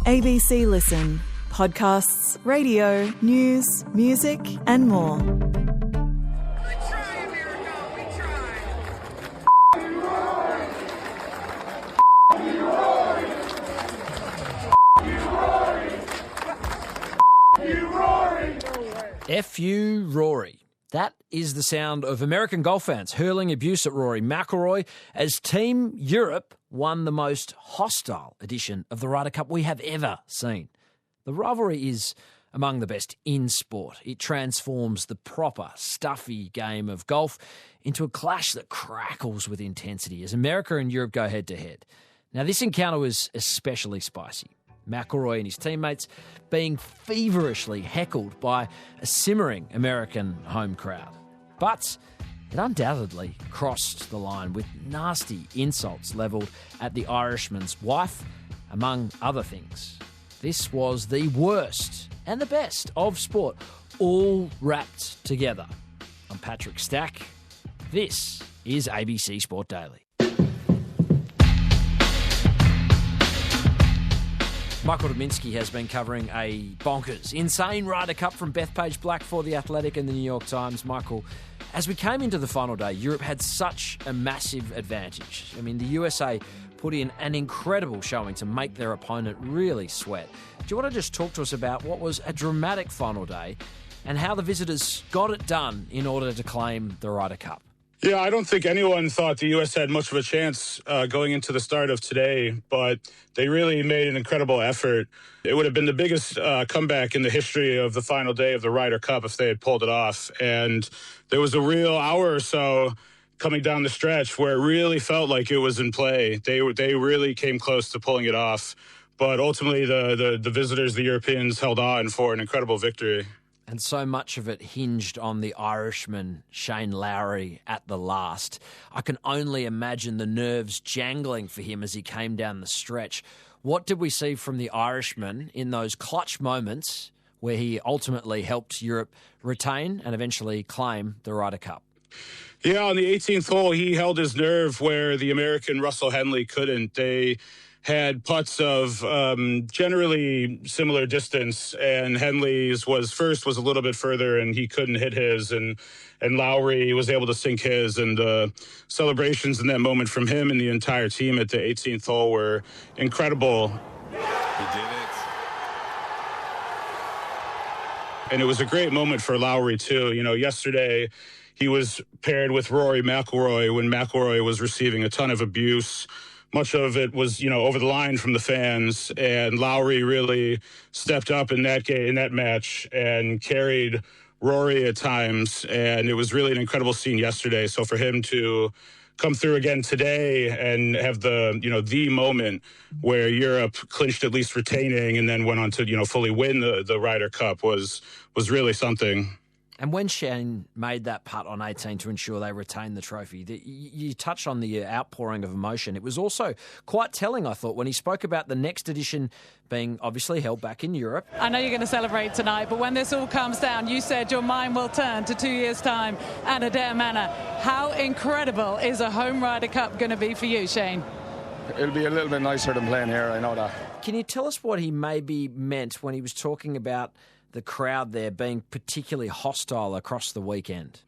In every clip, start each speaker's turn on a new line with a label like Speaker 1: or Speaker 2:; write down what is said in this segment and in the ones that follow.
Speaker 1: ABC Listen. Podcasts, radio, news, music and more.
Speaker 2: F.U. Rory. That is the sound of American golf fans hurling abuse at Rory McIlroy as Team Europe won the most hostile edition of the Ryder Cup we have ever seen. The rivalry is among the best in sport. It transforms the proper, stuffy game of golf into a clash that crackles with intensity as America and Europe go head-to-head. Now, this encounter was especially spicy. McIlroy and his teammates being feverishly heckled by a simmering American home crowd. But it undoubtedly crossed the line with nasty insults levelled at the Irishman's wife, among other things. This was the worst and the best of sport, all wrapped together. I'm Patrick Stack. This is ABC Sport Daily. Michael Dominski has been covering a bonkers, insane Ryder Cup from Bethpage Black for The Athletic and The New York Times. Michael, as we came into the final day, Europe had such a massive advantage. I mean, the USA put in an incredible showing to make their opponent really sweat. Do you want to just talk to us about what was a dramatic final day and how the visitors got it done in order to claim the Ryder Cup?
Speaker 3: Yeah, I don't think anyone thought the U.S. had much of a chance going into the start of today, but they really made an incredible effort. It would have been the biggest comeback in the history of the final day of the Ryder Cup if they had pulled it off. And there was a real hour or so coming down the stretch where it really felt like it was in play. They really came close to pulling it off. But ultimately, the visitors, the Europeans, held on for an incredible victory.
Speaker 2: And so much of it hinged on the Irishman, Shane Lowry, at the last. I can only imagine the nerves jangling for him as he came down the stretch. What did we see from the Irishman in those clutch moments where he ultimately helped Europe retain and eventually claim the Ryder Cup?
Speaker 3: Yeah, on the 18th hole, he held his nerve where the American Russell Henley couldn't. They had putts of generally similar distance, and Henley's was a little bit further, and he couldn't hit his, and Lowry was able to sink his, and the celebrations in that moment from him and the entire team at the 18th hole were incredible.
Speaker 4: He did it.
Speaker 3: And it was a great moment for Lowry, too. You know, yesterday he was paired with Rory McIlroy when McIlroy was receiving a ton of abuse. Much of it was, over the line from the fans, and Lowry really stepped up in that match and carried Rory at times, and it was really an incredible scene yesterday. So for him to come through again today and have the moment where Europe clinched at least retaining and then went on to, fully win the Ryder Cup was really something.
Speaker 2: And when Shane made that putt on 18 to ensure they retained the trophy, you touched on the outpouring of emotion. It was also quite telling, I thought, when he spoke about the next edition being obviously held back in Europe.
Speaker 5: I know you're going to celebrate tonight, but when this all comes down, you said your mind will turn to 2 years' time and Adare Manor. How incredible is a home Ryder Cup going to be for you, Shane?
Speaker 6: It'll be a little bit nicer than playing here, I know that.
Speaker 2: Can you tell us what he maybe meant when he was talking about the crowd there being particularly hostile across the weekend?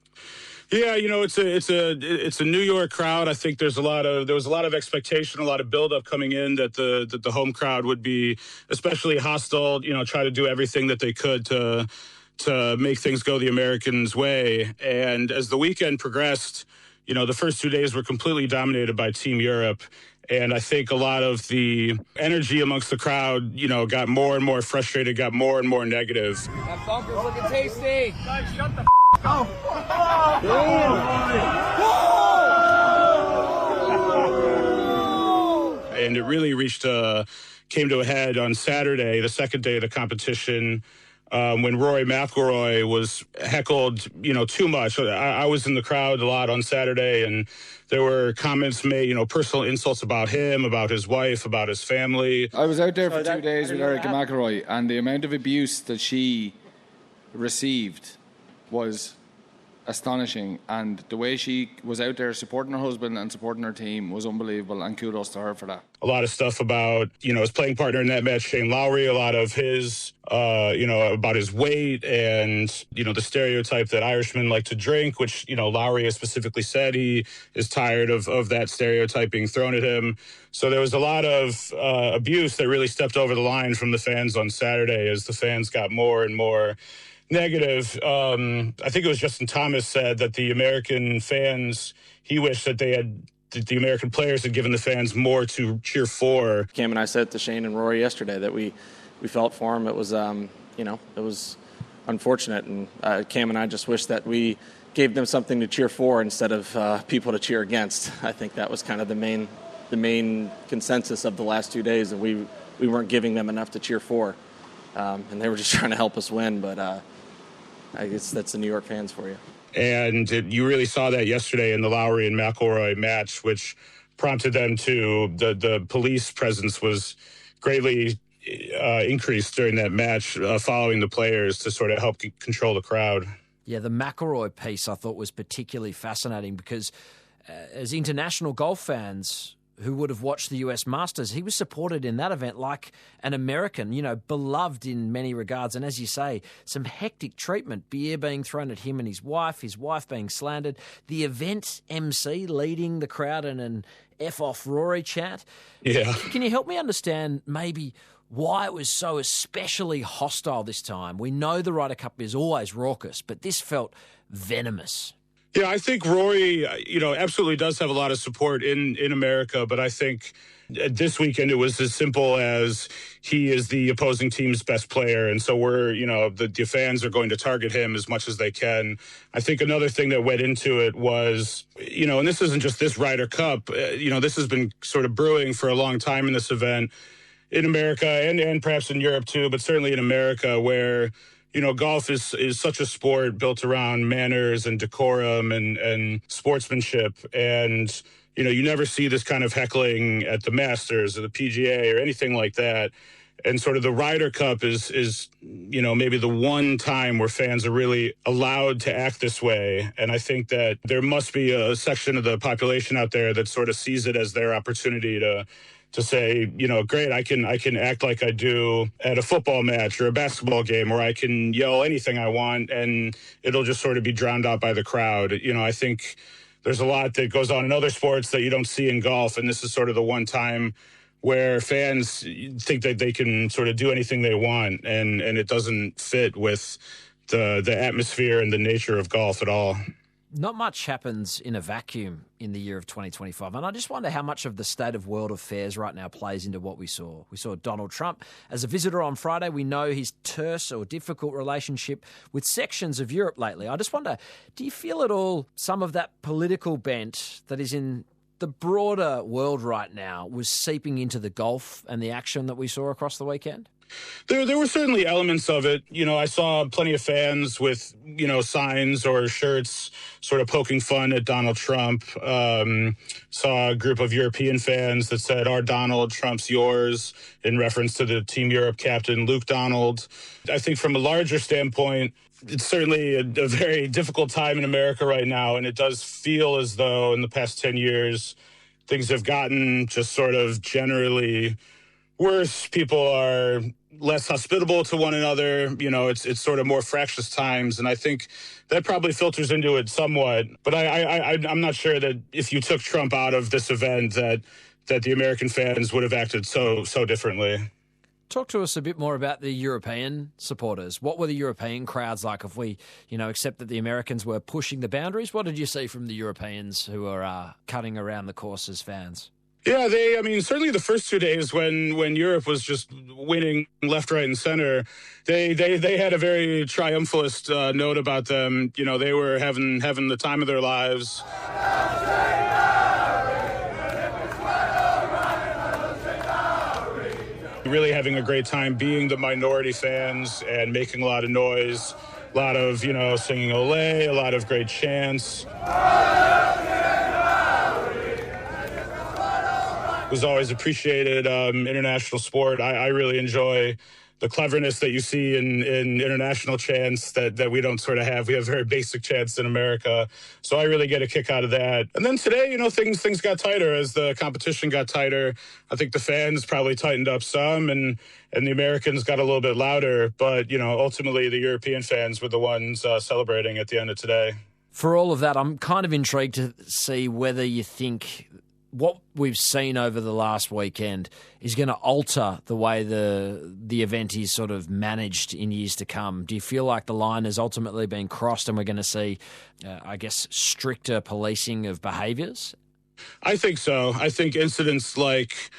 Speaker 3: Yeah, it's a New York crowd. I think there was a lot of expectation, a lot of buildup coming in that the home crowd would be especially hostile. Try to do everything that they could to make things go the Americans' way. And as the weekend progressed, the first 2 days were completely dominated by Team Europe. And I think a lot of the energy amongst the crowd, got more and more frustrated, got more and more negative.
Speaker 7: That bunker's looking tasty. Guys, shut the up.
Speaker 3: And it really came to a head on Saturday, the second day of the competition, when Rory McIlroy was heckled, too much. I was in the crowd a lot on Saturday, and there were comments made, personal insults about him, about his wife, about his family.
Speaker 6: I was out there for 2 days with Erica McIlroy, and the amount of abuse that she received was astonishing, and the way she was out there supporting her husband and supporting her team was unbelievable, and kudos to her for that.
Speaker 3: A lot of stuff about, his playing partner in that match, Shane Lowry, a lot of his, about his weight and, the stereotype that Irishmen like to drink, which, Lowry has specifically said he is tired of that stereotype being thrown at him. So there was a lot of abuse that really stepped over the line from the fans on Saturday as the fans got more and more negative. I think it was Justin Thomas said that the American fans, he wished that the American players had given the fans more to cheer for.
Speaker 4: Cam and I said to Shane and Rory yesterday that we felt for him. It was, it was unfortunate, and Cam and I just wish that we gave them something to cheer for instead of people to cheer against. I think that was kind of the main consensus of the last 2 days, and we weren't giving them enough to cheer for, and they were just trying to help us win. But I guess that's the New York fans for you.
Speaker 3: And you really saw that yesterday in the Lowry and McIlroy match, which prompted them to the police presence was greatly increased during that match, following the players to sort of help control the crowd.
Speaker 2: Yeah, the McIlroy piece I thought was particularly fascinating because as international golf fans who would have watched the US Masters, he was supported in that event like an American, beloved in many regards. And as you say, some hectic treatment, beer being thrown at him and his wife being slandered, the event MC leading the crowd in an F off Rory chant.
Speaker 3: Yeah.
Speaker 2: Can you help me understand maybe why it was so especially hostile this time? We know the Ryder Cup is always raucous, but this felt venomous.
Speaker 3: Yeah, I think Rory, absolutely does have a lot of support in America, but I think this weekend it was as simple as he is the opposing team's best player, and so the fans are going to target him as much as they can. I think another thing that went into it was, and this isn't just this Ryder Cup, this has been sort of brewing for a long time in this event in America and perhaps in Europe too, but certainly in America where golf is such a sport built around manners and decorum and sportsmanship. And, you never see this kind of heckling at the Masters or the PGA or anything like that. And sort of the Ryder Cup is maybe the one time where fans are really allowed to act this way. And I think that there must be a section of the population out there that sort of sees it as their opportunity to say, great, I can act like I do at a football match or a basketball game, or I can yell anything I want and it'll just sort of be drowned out by the crowd. I think there's a lot that goes on in other sports that you don't see in golf, and this is sort of the one time where fans think that they can sort of do anything they want, and it doesn't fit with the atmosphere and the nature of golf at all.
Speaker 2: Not much happens in a vacuum in the year of 2025. And I just wonder how much of the state of world affairs right now plays into what we saw. We saw Donald Trump as a visitor on Friday. We know his terse or difficult relationship with sections of Europe lately. I just wonder, do you feel at all some of that political bent that is in the broader world right now was seeping into the golf and the action that we saw across the weekend?
Speaker 3: There were certainly elements of it. I saw plenty of fans with, signs or shirts sort of poking fun at Donald Trump. Saw a group of European fans that said, "Our Donald, Trump's yours," in reference to the Team Europe captain, Luke Donald. I think from a larger standpoint, it's certainly a very difficult time in America right now, and it does feel as though in the past 10 years, things have gotten just sort of generally worse. People are less hospitable to one another. It's sort of more fractious times, and I think that probably filters into it somewhat. But I'm not sure that if you took Trump out of this event that the American fans would have acted so differently.
Speaker 2: Talk to us a bit more about the European supporters. What were the European crowds like if we, accept that the Americans were pushing the boundaries? What did you see from the Europeans who are cutting around the course as fans?
Speaker 3: Yeah, certainly the first 2 days when Europe was just winning left, right, and center, they had a very triumphalist note about them. They were having the time of their lives. Really having a great time being the minority fans and making a lot of noise, a lot of, singing Olé, a lot of great chants. Was always appreciated international sport. I really enjoy the cleverness that you see in international chants that we don't sort of have. We have very basic chants in America. So I really get a kick out of that. And then today, things got tighter as the competition got tighter. I think the fans probably tightened up some and the Americans got a little bit louder. But, ultimately the European fans were the ones celebrating at the end of today. For all of that, I'm kind of intrigued to see whether you think what we've seen over the last weekend is going to alter the way the event is sort of managed in years to come. Do you feel like the line has ultimately been crossed and we're going to see, stricter policing of behaviours? I think so. I think incidents like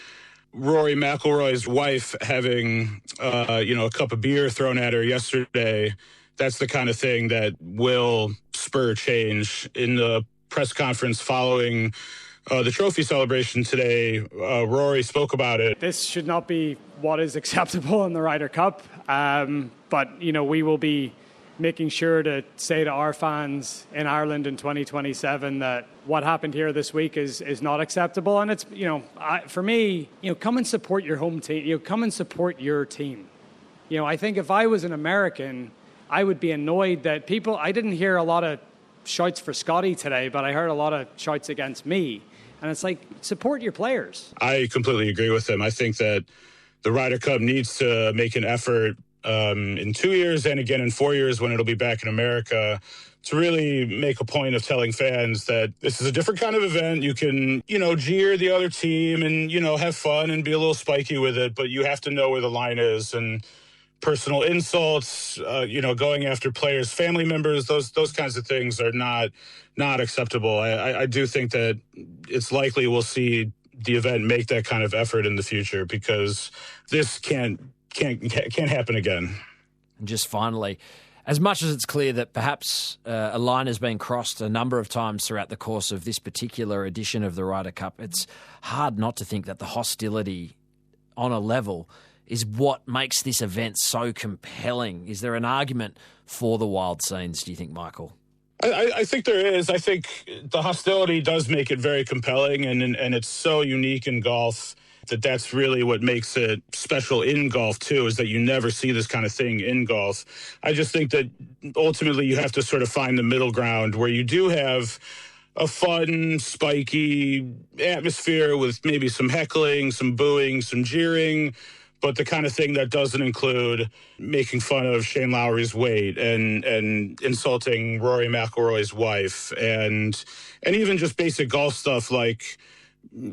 Speaker 3: Rory McIlroy's wife having, a cup of beer thrown at her yesterday, that's the kind of thing that will spur change. In the press conference following the trophy celebration today, Rory spoke about it.
Speaker 8: This should not be what is acceptable in the Ryder Cup, but we will be making sure to say to our fans in Ireland in 2027 that what happened here this week is not acceptable. And it's, for me, come and support your home team. Come and support your team. I think if I was an American, I would be annoyed that I didn't hear a lot of shouts for Scotty today, but I heard a lot of shouts against me. And it's like, support your players. I completely agree with him. I think that the Ryder Cup needs to make an effort in 2 years and again in 4 years when it'll be back in America to really make a point of telling fans that this is a different kind of event. You can, jeer the other team and, have fun and be a little spiky with it, but you have to know where the line is. And personal insults, going after players' family members, those kinds of things are not acceptable. I do think that it's likely we'll see the event make that kind of effort in the future because this can't happen again. And just finally, as much as it's clear that perhaps a line has been crossed a number of times throughout the course of this particular edition of the Ryder Cup, it's hard not to think that the hostility on a level is what makes this event so compelling. Is there an argument for the wild scenes, do you think, Michael? I think there is. I think the hostility does make it very compelling, and it's so unique in golf that's really what makes it special in golf, too, is that you never see this kind of thing in golf. I just think that ultimately you have to sort of find the middle ground where you do have a fun, spiky atmosphere with maybe some heckling, some booing, some jeering, but the kind of thing that doesn't include making fun of Shane Lowry's weight and insulting Rory McIlroy's wife and even just basic golf stuff like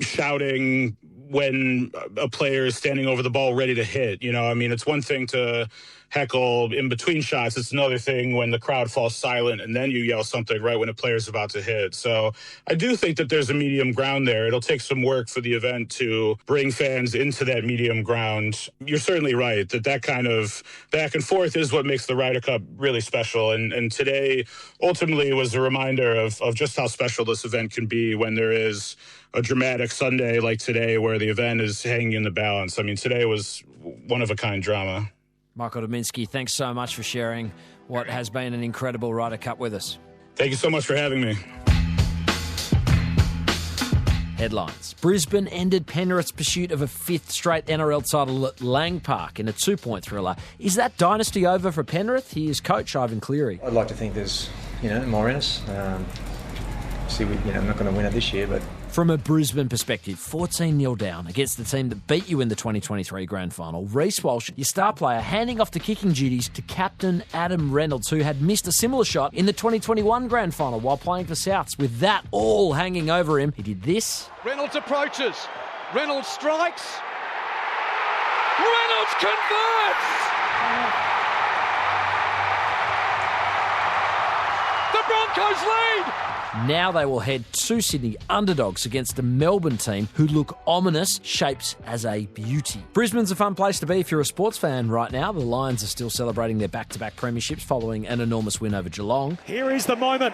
Speaker 8: shouting when a player is standing over the ball ready to hit. It's one thing to heckle in between shots. It's another thing when the crowd falls silent and then you yell something right when a player's about to hit. So I do think that there's a medium ground there. It'll take some work for the event to bring fans into that medium ground. You're certainly right that kind of back and forth is what makes the Ryder Cup really special. And today ultimately was a reminder of just how special this event can be when there is a dramatic Sunday like today where the event is hanging in the balance. Today was one-of-a-kind drama. Michael Dominski, thanks so much for sharing what has been an incredible Ryder Cup with us. Thank you so much for having me. Headlines. Brisbane ended Penrith's pursuit of a fifth straight NRL title at Lang Park in a 2-point thriller. Is that dynasty over for Penrith? Here's coach Ivan Cleary.
Speaker 9: I'd like to think there's, more in us. I'm not going to win it this year, but...
Speaker 2: From a Brisbane perspective, 14-0 down against the team that beat you in the 2023 Grand Final. Reece Walsh, your star player, handing off the kicking duties to captain Adam Reynolds, who had missed a similar shot in the 2021 Grand Final while playing for Souths. With that all hanging over him, he did this.
Speaker 10: Reynolds approaches. Reynolds strikes. Reynolds converts! The Broncos lead!
Speaker 2: Now they will head to Sydney underdogs against a Melbourne team who look ominous, shapes as a beauty. Brisbane's a fun place to be if you're a sports fan right now. The Lions are still celebrating their back-to-back premierships following an enormous win over Geelong.
Speaker 11: Here is the moment.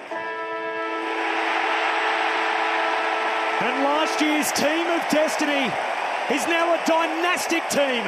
Speaker 11: And last year's team of destiny is now a dynastic team.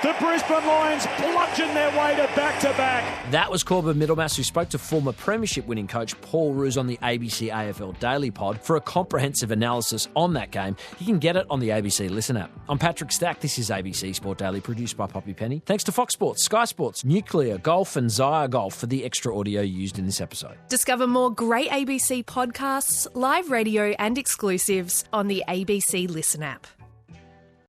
Speaker 11: The Brisbane Lions bludgeon their way to back-to-back.
Speaker 2: That was Corbin Middlemass, who spoke to former premiership-winning coach Paul Roos on the ABC AFL Daily Pod for a comprehensive analysis on that game. You can get it on the ABC Listen app. I'm Patrick Stack. This is ABC Sport Daily, produced by Poppy Penny. Thanks to Fox Sports, Sky Sports, Nuclear, Golf and Zaya Golf for the extra audio used in this episode.
Speaker 12: Discover more great ABC podcasts, live radio and exclusives on the ABC Listen app.